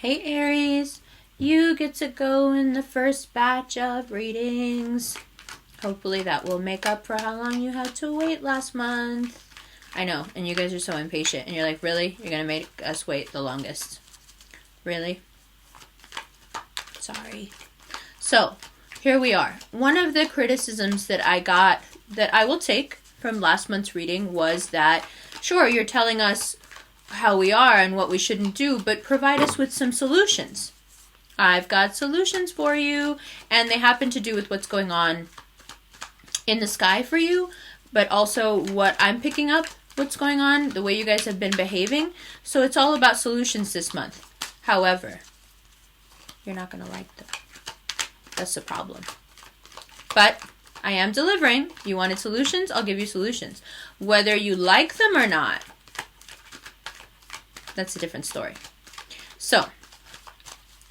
Hey Aries, you get to go in the first batch of readings. Hopefully that will make up for how long you had to wait last month. I know, and you guys are so impatient, and you're like, really? You're gonna make us wait the longest? Really? Sorry. So, here we are. One of the criticisms that I got that I will take from last month's reading was that, sure, you're telling us how we are and what we shouldn't do, but provide us with some solutions. I've got solutions for you, and they happen to do with what's going on in the sky for you, but also what I'm picking up, what's going on, the way you guys have been behaving. So it's all about solutions this month. However, you're not going to like them. That's the problem. But I am delivering. You wanted solutions? I'll give you solutions. Whether you like them or not, that's a different story. So,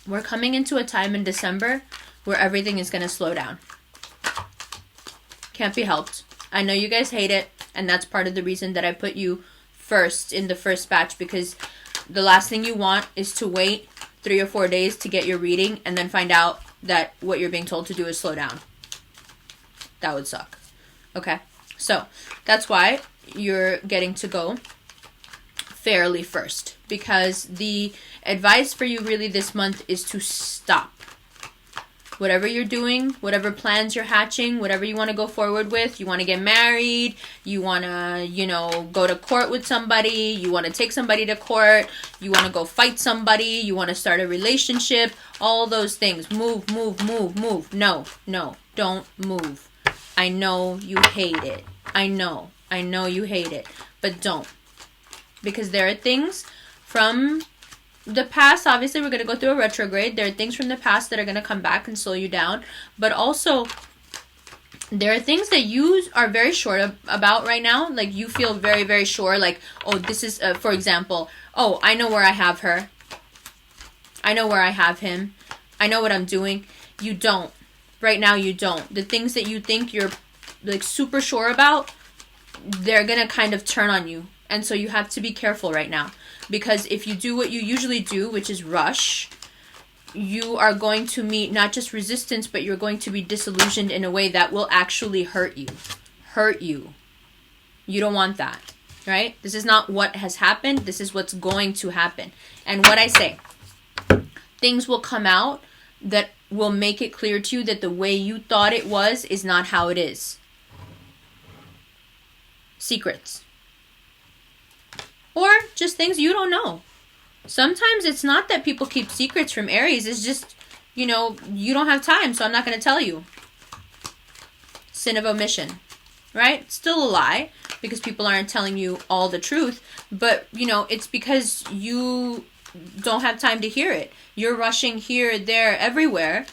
we're coming into a time in December where everything is going to slow down. Can't be helped. I know you guys hate it, and that's part of the reason that I put you first in the first batch, because the last thing you want is to wait 3 or 4 days to get your reading and then find out that what you're being told to do is slow down. That would suck. Okay? So, that's why you're getting to go fairly first, because the advice for you really this month is to stop. Whatever you're doing, whatever plans you're hatching, whatever you want to go forward with, you want to get married, you want to, go to court with somebody, you want to take somebody to court, you want to go fight somebody, you want to start a relationship, all those things. Move. No, don't move. I know you hate it. I know you hate it, but don't. Because there are things from the past. Obviously, we're going to go through a retrograde. There are things from the past that are going to come back and slow you down. But also, there are things that you are very sure about right now. Like, you feel very, very sure. Like, oh, this is, for example, oh, I know where I have her. I know where I have him. I know what I'm doing. You don't. Right now, you don't. The things that you think you're, like, super sure about, they're going to kind of turn on you. And so you have to be careful right now, because if you do what you usually do, which is rush, you are going to meet not just resistance, but you're going to be disillusioned in a way that will actually hurt you. You don't want that, right? This is not what has happened. This is what's going to happen. And what I say, things will come out that will make it clear to you that the way you thought it was is not how it is. Secrets. Or just things you don't know. Sometimes it's not that people keep secrets from Aries. It's just, you don't have time, so I'm not going to tell you. Sin of omission, right? Still a lie, because people aren't telling you all the truth. But, it's because you don't have time to hear it. You're rushing here, there, everywhere.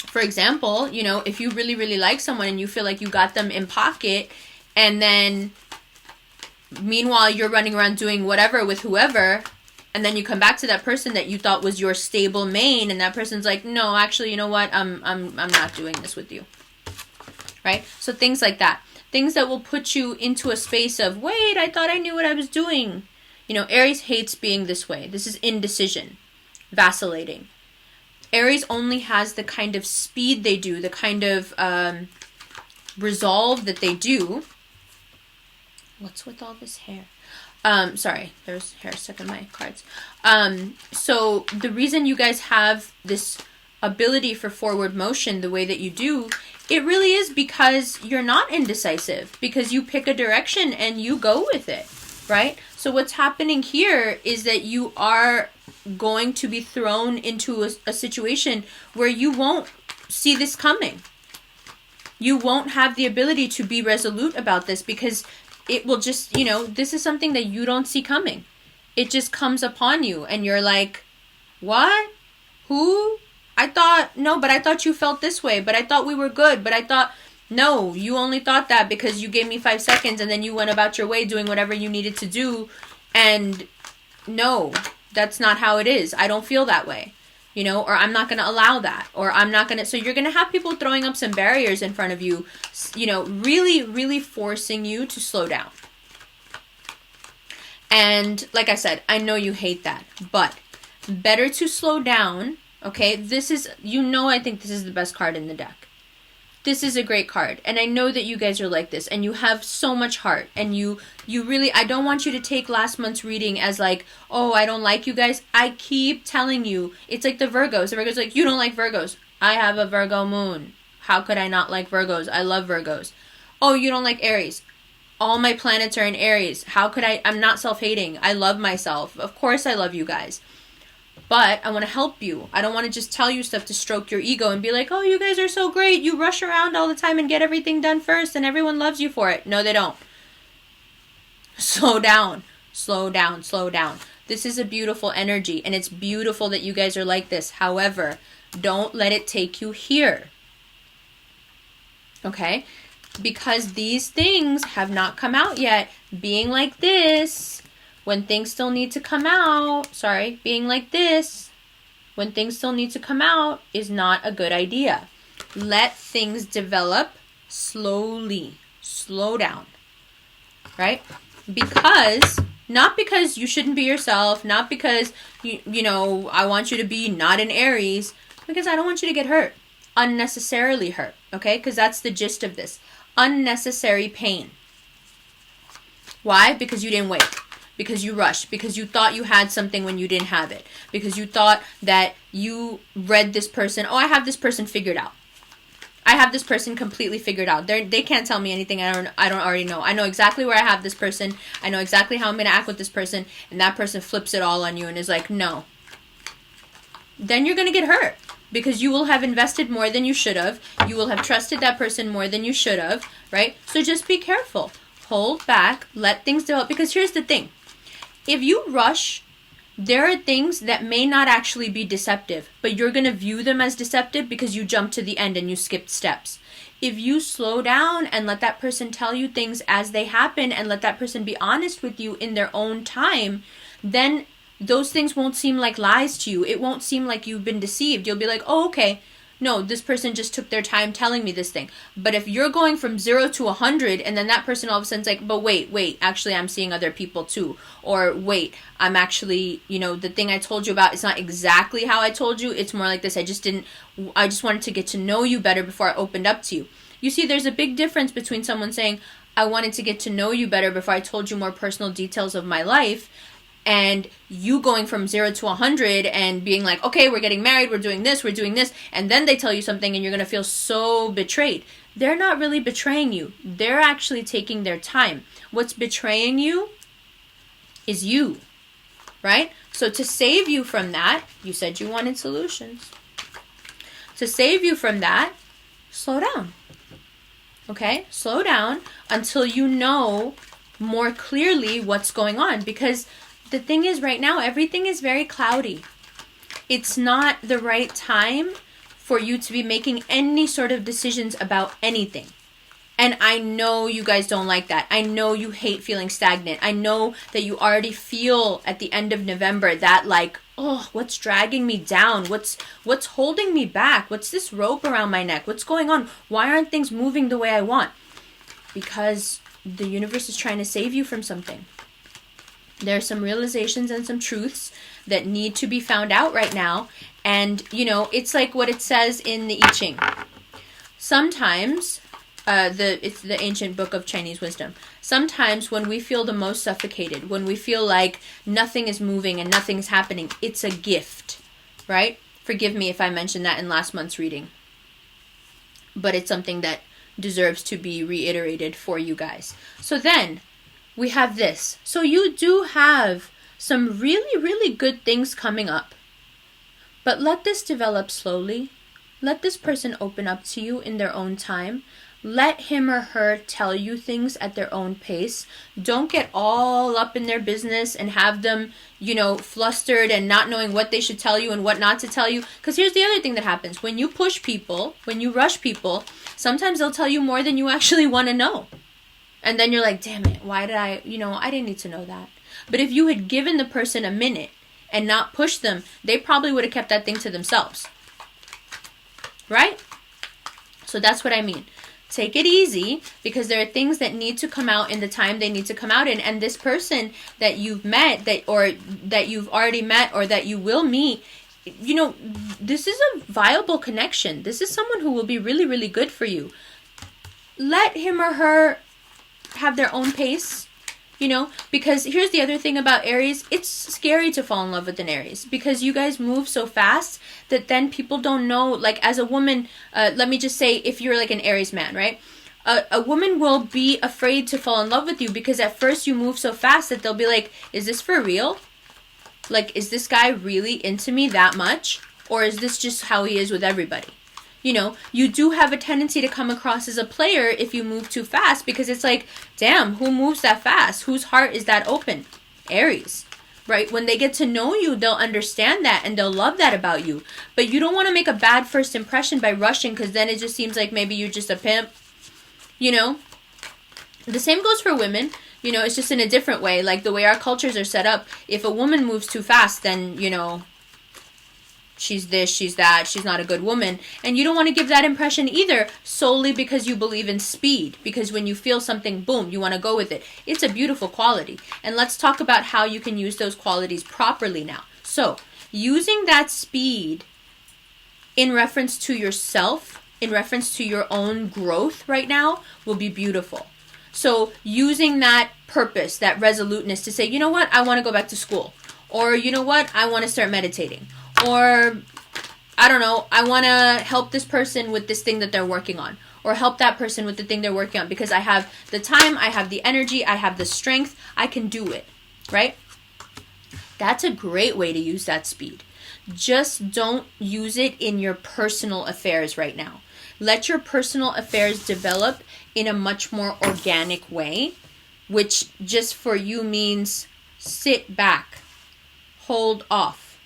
For example, if you really, really like someone and you feel like you got them in pocket, and then meanwhile, you're running around doing whatever with whoever, and then you come back to that person that you thought was your stable main, and that person's like, no, actually, you know what? I'm not doing this with you. Right? So things like that. Things that will put you into a space of, wait, I thought I knew what I was doing. Aries hates being this way. This is indecision, vacillating. Aries only has the kind of speed they do, the kind of resolve that they do. What's with all this hair? Sorry, there's hair stuck in my cards. So the reason you guys have this ability for forward motion the way that you do, it really is because you're not indecisive, because you pick a direction and you go with it, right? So what's happening here is that you are going to be thrown into a situation where you won't see this coming. You won't have the ability to be resolute about this, because it will just, this is something that you don't see coming. It just comes upon you and you're like, what? Who? I thought you felt this way, but I thought we were good, but I thought, no, you only thought that because you gave me 5 seconds and then you went about your way doing whatever you needed to do. And no, that's not how it is. I don't feel that way. Or I'm not going to allow that, or I'm not going to, so you're going to have people throwing up some barriers in front of you, really, really forcing you to slow down. And like I said, I know you hate that, but better to slow down, okay? This is, I think this is the best card in the deck. This is a great card, and I know that you guys are like this, and you have so much heart, and you really, I don't want you to take last month's reading as like, oh, I don't like you guys. I keep telling you, it's like the Virgos. The Virgos like, you don't like Virgos. I have a Virgo moon. How could I not like Virgos? I love Virgos. Oh, you don't like Aries. All my planets are in Aries. How could I'm not self-hating. I love myself. Of course I love you guys. But I want to help you. I don't want to just tell you stuff to stroke your ego and be like, oh, you guys are so great. You rush around all the time and get everything done first and everyone loves you for it. No, they don't. Slow down. Slow down. Slow down. This is a beautiful energy, and it's beautiful that you guys are like this. However, don't let it take you here. Okay? Because these things have not come out yet. Being like this, when things still need to come out, being like this, when things still need to come out, is not a good idea. Let things develop slowly. Slow down. Right? Not because you shouldn't be yourself, not because, I want you to be not an Aries, because I don't want you to get hurt. Unnecessarily hurt. Okay? Because that's the gist of this. Unnecessary pain. Why? Because you didn't wait. Because you rushed. Because you thought you had something when you didn't have it. Because you thought that you read this person. Oh, I have this person figured out. I have this person completely figured out. They can't tell me anything I don't already know. I know exactly where I have this person. I know exactly how I'm going to act with this person. And that person flips it all on you and is like, no. Then you're going to get hurt. Because you will have invested more than you should have. You will have trusted that person more than you should have, right? So just be careful. Hold back. Let things develop. Because here's the thing. If you rush, there are things that may not actually be deceptive, but you're going to view them as deceptive because you jumped to the end and you skipped steps. If you slow down and let that person tell you things as they happen and let that person be honest with you in their own time, then those things won't seem like lies to you. It won't seem like you've been deceived. You'll be like, oh, okay. No, this person just took their time telling me this thing. But if you're going from 0 to 100 and then that person all of a sudden's like, but wait, actually I'm seeing other people too. Or wait, I'm actually, the thing I told you about, it's not exactly how I told you. It's more like this. I just wanted to get to know you better before I opened up to you. You see, there's a big difference between someone saying, I wanted to get to know you better before I told you more personal details of my life, and you going from 0 to 100 and being like, okay, we're getting married, we're doing this, and then they tell you something and you're going to feel so betrayed. They're not really betraying you. They're actually taking their time. What's betraying you is you, right? So to save you from that, you said you wanted solutions. To save you from that, slow down. Okay? Slow down until you know more clearly what's going on, because the thing is, right now, everything is very cloudy. It's not the right time for you to be making any sort of decisions about anything. And I know you guys don't like that. I know you hate feeling stagnant. I know that you already feel at the end of November that like, oh, what's dragging me down? What's holding me back? What's this rope around my neck? What's going on? Why aren't things moving the way I want? Because the universe is trying to save you from something. There are some realizations and some truths that need to be found out right now. And, it's like what it says in the I Ching. Sometimes, it's the ancient book of Chinese wisdom. Sometimes when we feel the most suffocated, when we feel like nothing is moving and nothing's happening, it's a gift, right? Forgive me if I mentioned that in last month's reading. But it's something that deserves to be reiterated for you guys. So then, we have this. So you do have some really, really good things coming up. But let this develop slowly. Let this person open up to you in their own time. Let him or her tell you things at their own pace. Don't get all up in their business and have them, flustered and not knowing what they should tell you and what not to tell you. Because here's the other thing that happens. When you push people, when you rush people, sometimes they'll tell you more than you actually want to know. And then you're like, damn it, why did I didn't need to know that. But if you had given the person a minute and not pushed them, they probably would have kept that thing to themselves. Right? So that's what I mean. take it easy, because there are things that need to come out in the time they need to come out in. And this person that you've met, that you've already met, or that you will meet, you know, this is a viable connection. This is someone who will be really, really good for you. Let him or her have their own pace, you know, because here's the other thing about Aries. It's scary to fall in love with an Aries, because you guys move so fast that then people don't know, like, as a woman, let me just say, if you're like an Aries man, right? A woman will be afraid to fall in love with you, because at first you move so fast that they'll be like, is this for real? Like, is this guy really into me that much? Or is this just how he is with everybody? You know, you do have a tendency to come across as a player if you move too fast, because it's like, damn, who moves that fast? Whose heart is that open? Aries, right? When they get to know you, they'll understand that and they'll love that about you. But you don't want to make a bad first impression by rushing, because then it just seems like maybe you're just a pimp, you know? The same goes for women. You know, it's just in a different way. Like, the way our cultures are set up, if a woman moves too fast, then, you know, she's this, she's that, she's not a good woman. And you don't want to give that impression either, solely because you believe in speed. Because when you feel something, boom, you want to go with it. It's a beautiful quality. And let's talk about how you can use those qualities properly now. So, using that speed in reference to yourself, in reference to your own growth right now, will be beautiful. So using that purpose, that resoluteness to say, you know what, I want to go back to school. Or, you know what, I want to start meditating. Or, I don't know, I want to help this person with this thing that they're working on. Or help that person with the thing they're working on. Because I have the time, I have the energy, I have the strength, I can do it. Right? That's a great way to use that speed. Just don't use it in your personal affairs right now. Let your personal affairs develop in a much more organic way, which just for you means sit back, hold off,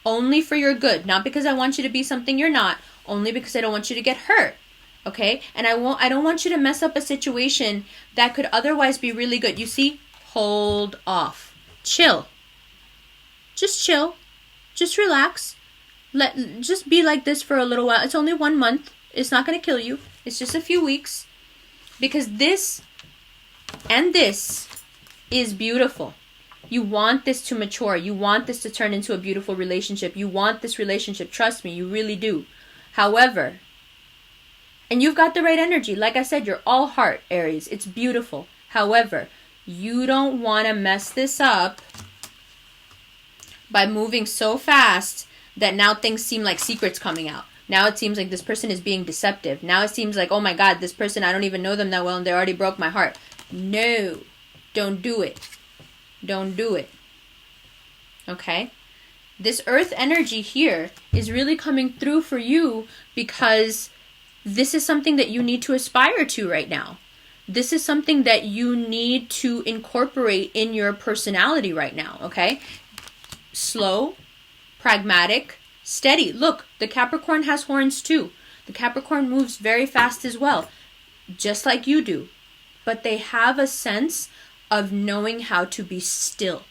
only for your good, not because I want you to be something you're not, only because I don't want you to get hurt, okay? And I don't want you to mess up a situation that could otherwise be really good. You see, hold off, chill, just relax. Just be like this for a little while. It's only 1 month. It's not going to kill you. It's just a few weeks. Because this and this is beautiful. You want this to mature. You want this to turn into a beautiful relationship. You want this relationship. Trust me, you really do. However, and you've got the right energy. Like I said, you're all heart, Aries. It's beautiful. However, you don't want to mess this up by moving so fast that now things seem like secrets coming out. Now it seems like this person is being deceptive. Now it seems like, oh my God, this person, I don't even know them that well and they already broke my heart. No, don't do it. Don't do it. Okay? This earth energy here is really coming through for you because this is something that you need to aspire to right now. This is something that you need to incorporate in your personality right now, okay? Slow, pragmatic, steady. Look, the Capricorn has horns too. The Capricorn moves very fast as well, just like you do. But they have a sense of knowing how to be still.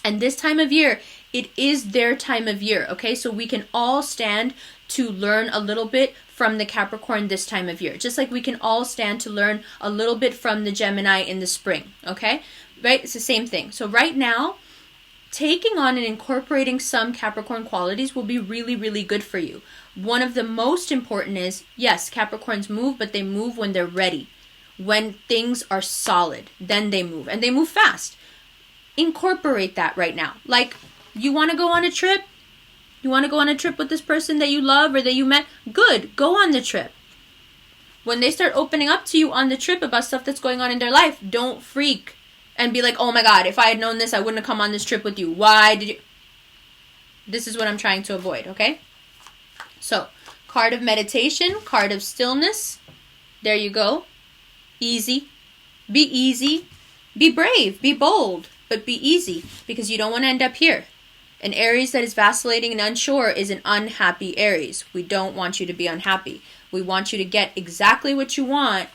And this time of year, it is their time of year, okay? So we can all stand to learn a little bit from the Capricorn this time of year. Just like we can all stand to learn a little bit from the Gemini in the spring, okay? Right? It's the same thing. So right now, taking on and incorporating some Capricorn qualities will be really, really good for you. One of the most important is, yes, Capricorns move, but they move when they're ready. When things are solid, then they move. And they move fast. Incorporate that right now. Like, you want to go on a trip? You want to go on a trip with this person that you love or that you met? Good, go on the trip. When they start opening up to you on the trip about stuff that's going on in their life, don't freak and be like, oh my God, if I had known this, I wouldn't have come on this trip with you. Why did you? This is what I'm trying to avoid, okay? So, card of meditation, card of stillness. There you go. Easy. Be brave. Be bold. But be easy, because you don't want to end up here. An Aries that is vacillating and unsure is an unhappy Aries. We don't want you to be unhappy. We want you to get exactly what you want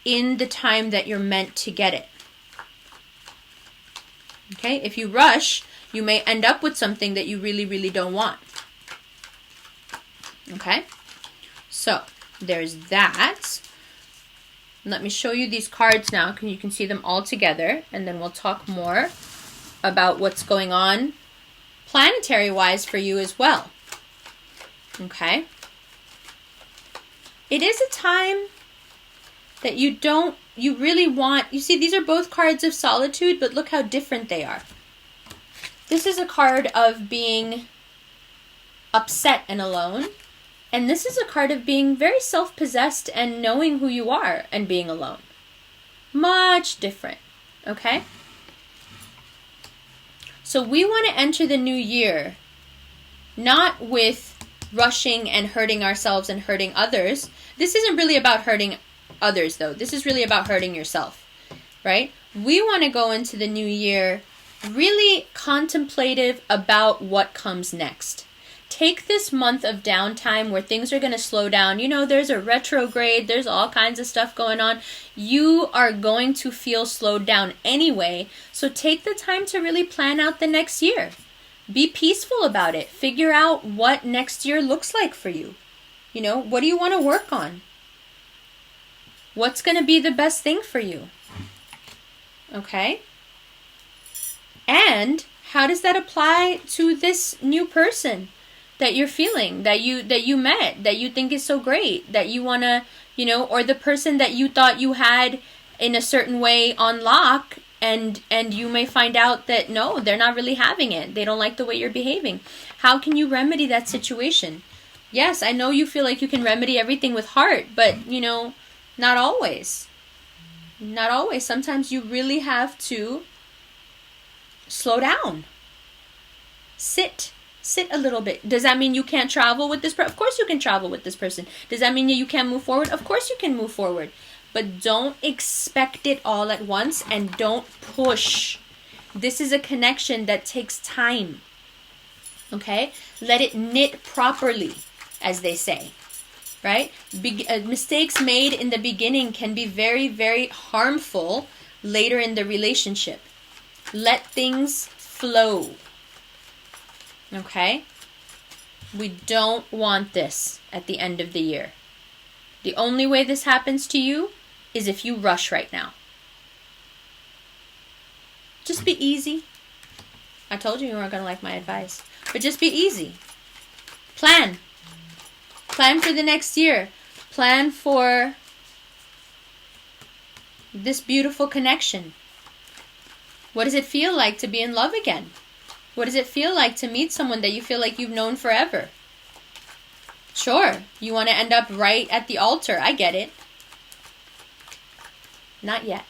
in the time that you're meant to get it. Okay? If you rush, you may end up with something that you really, really don't want. Okay? So, there's that. Let me show you these cards now. You can see them all together. And then we'll talk more about what's going on planetary-wise for you as well. Okay? It is a time that you really want. You see, these are both cards of solitude, but look how different they are. This is a card of being upset and alone. And this is a card of being very self-possessed and knowing who you are and being alone. Much different. Okay? So we want to enter the new year not with rushing and hurting ourselves and hurting others. This isn't really about hurting others, though. This is really about hurting yourself, right? We want to go into the new year really contemplative about what comes next. Take this month of downtime where things are going to slow down. You know, there's a retrograde. There's all kinds of stuff going on. You are going to feel slowed down anyway. So take the time to really plan out the next year. Be peaceful about it. Figure out what next year looks like for you. You know, what do you want to work on? What's going to be the best thing for you? Okay? And how does that apply to this new person that you're feeling, that you met, that you think is so great, that you want to, you know, or the person that you thought you had in a certain way on lock, and you may find out that no, they're not really having it. They don't like the way you're behaving. How can you remedy that situation? Yes, I know you feel like you can remedy everything with heart, but, you know, not always. Not always. Sometimes you really have to slow down. Sit a little bit. Does that mean you can't travel with this person? Of course you can travel with this person. Does that mean you can't move forward? Of course you can move forward. But don't expect it all at once and don't push. This is a connection that takes time. Okay? Let it knit properly, as they say. Right? Mistakes made in the beginning can be very, very harmful later in the relationship. Let things flow. Okay? We don't want this at the end of the year. The only way this happens to you is if you rush right now. Just be easy. I told you weren't going to like my advice. But just be easy. Plan. Plan for the next year. Plan for this beautiful connection. What does it feel like to be in love again? What does it feel like to meet someone that you feel like you've known forever? Sure, you want to end up right at the altar. I get it. Not yet.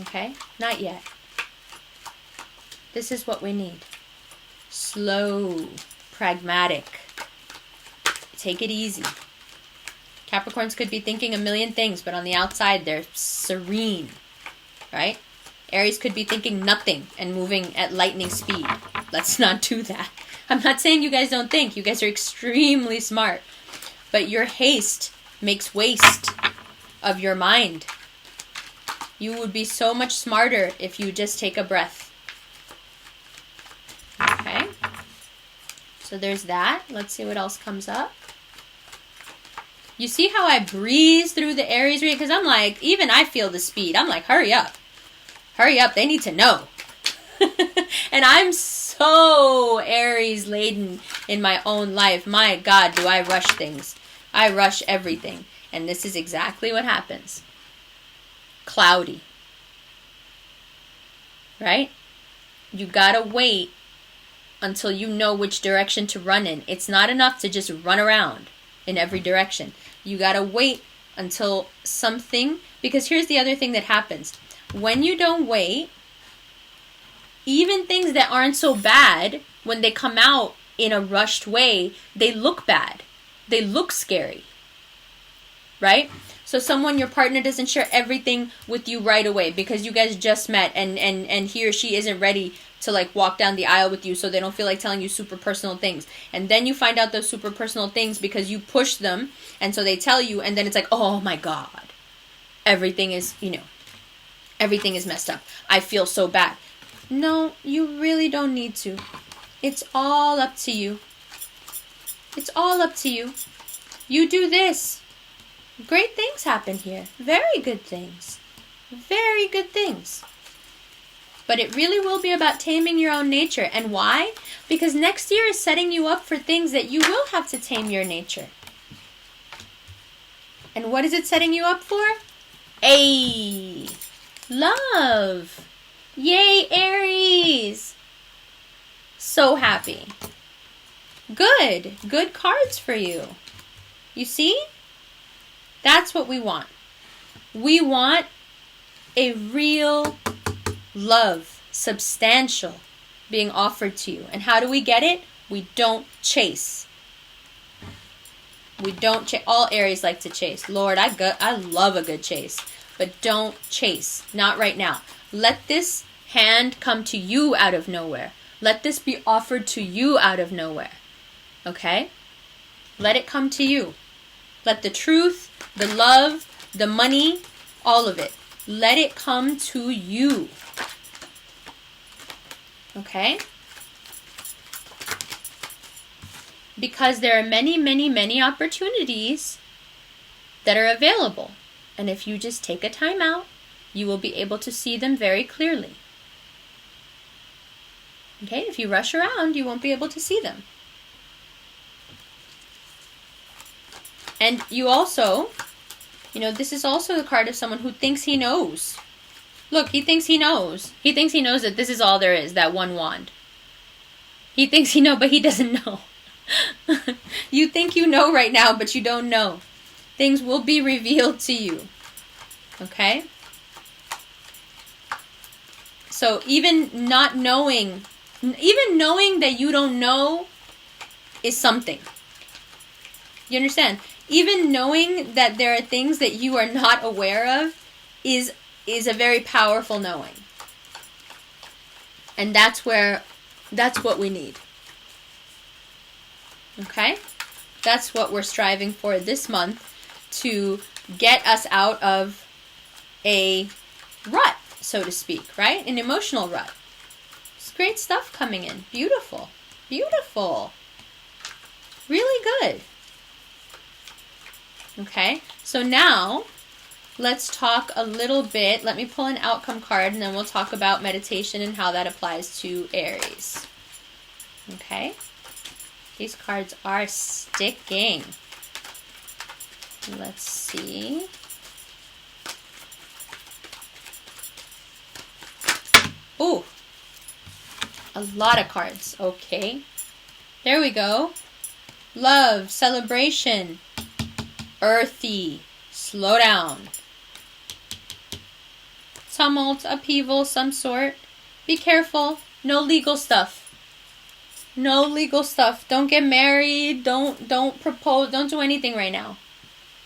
Okay? Not yet. This is what we need. Slow, pragmatic. Take it easy. Capricorns could be thinking a million things, but on the outside, they're serene. Right? Aries could be thinking nothing and moving at lightning speed. Let's not do that. I'm not saying you guys don't think. You guys are extremely smart. But your haste makes waste of your mind. You would be so much smarter if you just take a breath. Okay? So there's that. Let's see what else comes up. You see how I breeze through the Aries read? Because I'm like, even I feel the speed. I'm like, hurry up. Hurry up, they need to know. And I'm so Aries laden in my own life. My God, do I rush things. I rush everything. And this is exactly what happens. Cloudy. Right? You gotta wait until you know which direction to run in. It's not enough to just run around in every direction. You gotta wait until something, because here's the other thing that happens. When you don't wait, even things that aren't so bad, when they come out in a rushed way, they look bad. They look scary. Right? So your partner doesn't share everything with you right away because you guys just met and he or she isn't ready to like walk down the aisle with you, so they don't feel like telling you super personal things. And then you find out those super personal things because you push them, and so they tell you, and then it's like, oh my God. Everything is, everything is messed up. I feel so bad. No, you really don't need to. It's all up to you. It's all up to you. You do this. Great things happen here. Very good things. Very good things. But it really will be about taming your own nature. And why? Because next year is setting you up for things that you will have to tame your nature. And what is it setting you up for? Love. Yay, Aries. So happy. Good. Good cards for you. You see? That's what we want. We want a real love, substantial, being offered to you. And how do we get it? We don't chase. We don't chase. All Aries like to chase. Lord, I love a good chase. But don't chase. Not right now. Let this hand come to you out of nowhere. Let this be offered to you out of nowhere. Okay? Let it come to you. Let the truth, the love, the money, all of it, let it come to you. Okay? Because there are many, many, many opportunities that are available. And if you just take a time out, you will be able to see them very clearly. Okay? If you rush around, you won't be able to see them. And you also, this is also the card of someone who thinks he knows. Look, he thinks he knows. He thinks he knows that this is all there is, that one wand. He thinks he knows, but he doesn't know. You think you know right now, but you don't know. Things will be revealed to you. Okay? So even knowing that you don't know is something. You understand? Even knowing that there are things that you are not aware of is a very powerful knowing. And that's what we need. Okay? That's what we're striving for this month, to get us out of a rut, so to speak, right? An emotional rut. It's great stuff coming in. Beautiful. Beautiful. Really good. Okay, so now let's talk a little bit. Let me pull an outcome card and then we'll talk about meditation and how that applies to Aries. Okay, these cards are sticking. Let's see. Ooh, a lot of cards. Okay, there we go. Love, celebration. Earthy, slow down. Tumult, upheaval, some sort. Be careful. No legal stuff. No legal stuff. Don't get married. Don't propose. Don't do anything right now.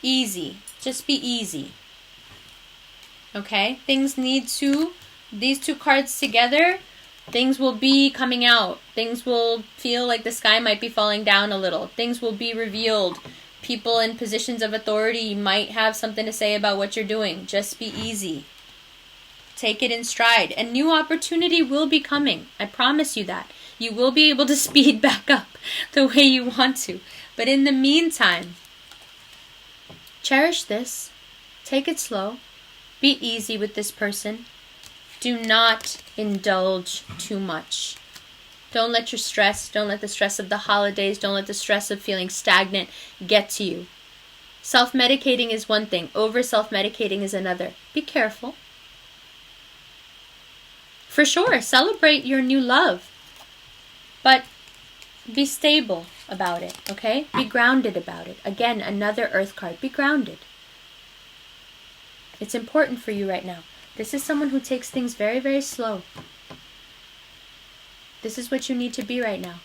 Easy. Just be easy. Okay? These two cards together, things will be coming out. Things will feel like the sky might be falling down a little. Things will be revealed. People in positions of authority might have something to say about what you're doing. Just be easy. Take it in stride. And new opportunity will be coming. I promise you that. You will be able to speed back up the way you want to. But in the meantime, cherish this. Take it slow. Be easy with this person. Do not indulge too much. Don't let your stress, don't let the stress of the holidays, don't let the stress of feeling stagnant get to you. Self-medicating is one thing. Over self-medicating is another. Be careful. For sure, celebrate your new love. But be stable about it, okay? Be grounded about it. Again, another earth card. Be grounded. It's important for you right now. This is someone who takes things very, very slow. This is what you need to be right now.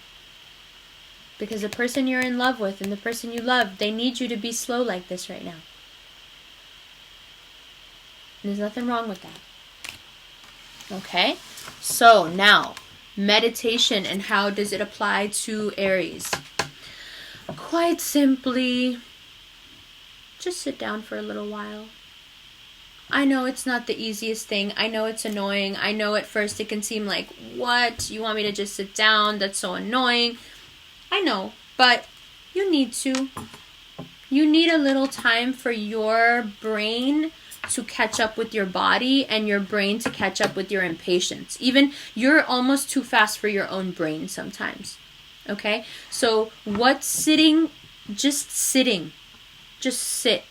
Because the person you're in love with and the person you love, they need you to be slow like this right now. And there's nothing wrong with that. Okay? So now, meditation and how does it apply to Aries? Quite simply, just sit down for a little while. I know it's not the easiest thing. I know it's annoying. I know at first it can seem like, what? You want me to just sit down? That's so annoying. I know, but You need to. You need a little time for your brain to catch up with your body and your brain to catch up with your impatience. Even you're almost too fast for your own brain sometimes. Okay? So what's sitting? Just sitting. Just sit.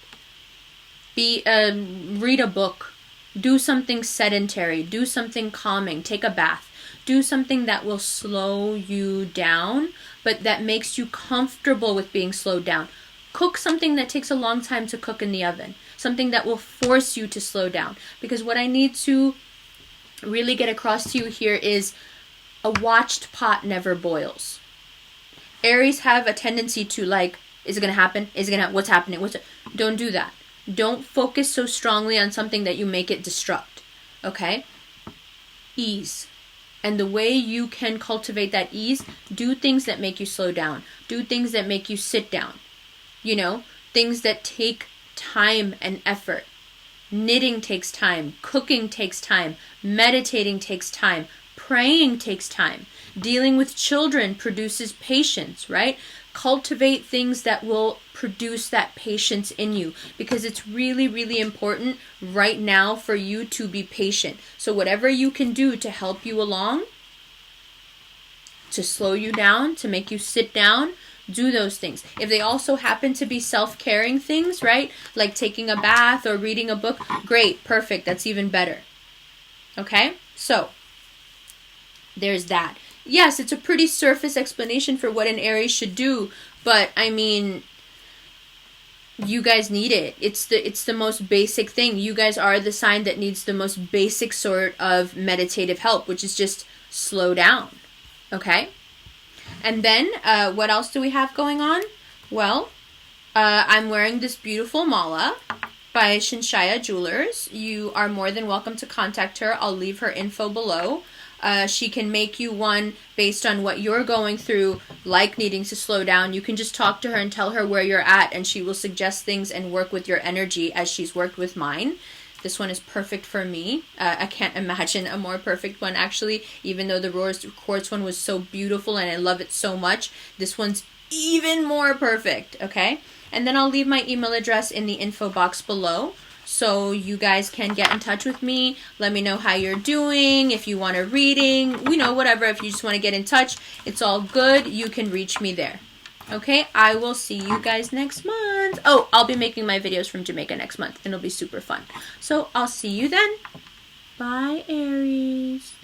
Read a book. Do something sedentary. Do something calming. Take a bath. Do something that will slow you down, but that makes you comfortable with being slowed down. Cook something that takes a long time to cook in the oven. Something that will force you to slow down. Because what I need to really get across to you here is a watched pot never boils. Aries have a tendency to like, is it going to happen? Is it going to, what's happening? Don't do that. Don't focus so strongly on something that you make it destruct. Okay? Ease. And the way you can cultivate that ease, do things that make you slow down. Do things that make you sit down. You know, things that take time and effort. Knitting takes time. Cooking takes time. Meditating takes time. Praying takes time. Dealing with children produces patience, right? Cultivate things that will produce that patience in you, because it's really, really important right now for you to be patient. So whatever you can do to help you along, to slow you down, to make you sit down, do those things. If they also happen to be self-caring things, right? Like taking a bath or reading a book, great, perfect, that's even better. Okay? So, there's that. Yes, it's a pretty surface explanation for what an Aries should do, but I mean, you guys need it. It's the most basic thing. You guys are the sign that needs the most basic sort of meditative help, which is just slow down. Okay? And then, what else do we have going on? Well, I'm wearing this beautiful mala by Shinshaya Jewelers. You are more than welcome to contact her. I'll leave her info below. She can make you one based on what you're going through, like needing to slow down. You can just talk to her and tell her where you're at, and she will suggest things and work with your energy as she's worked with mine. This one is perfect for me. I can't imagine a more perfect one, actually. Even though the rose quartz one was so beautiful and I love it so much, this one's even more perfect, okay? And then I'll leave my email address in the info box below, so you guys can get in touch with me. Let me know how you're doing. If you want a reading, you know, whatever. If you just want to get in touch, it's all good. You can reach me there. Okay, I will see you guys next month. Oh, I'll be making my videos from Jamaica next month, and it'll be super fun. So I'll see you then. Bye, Aries.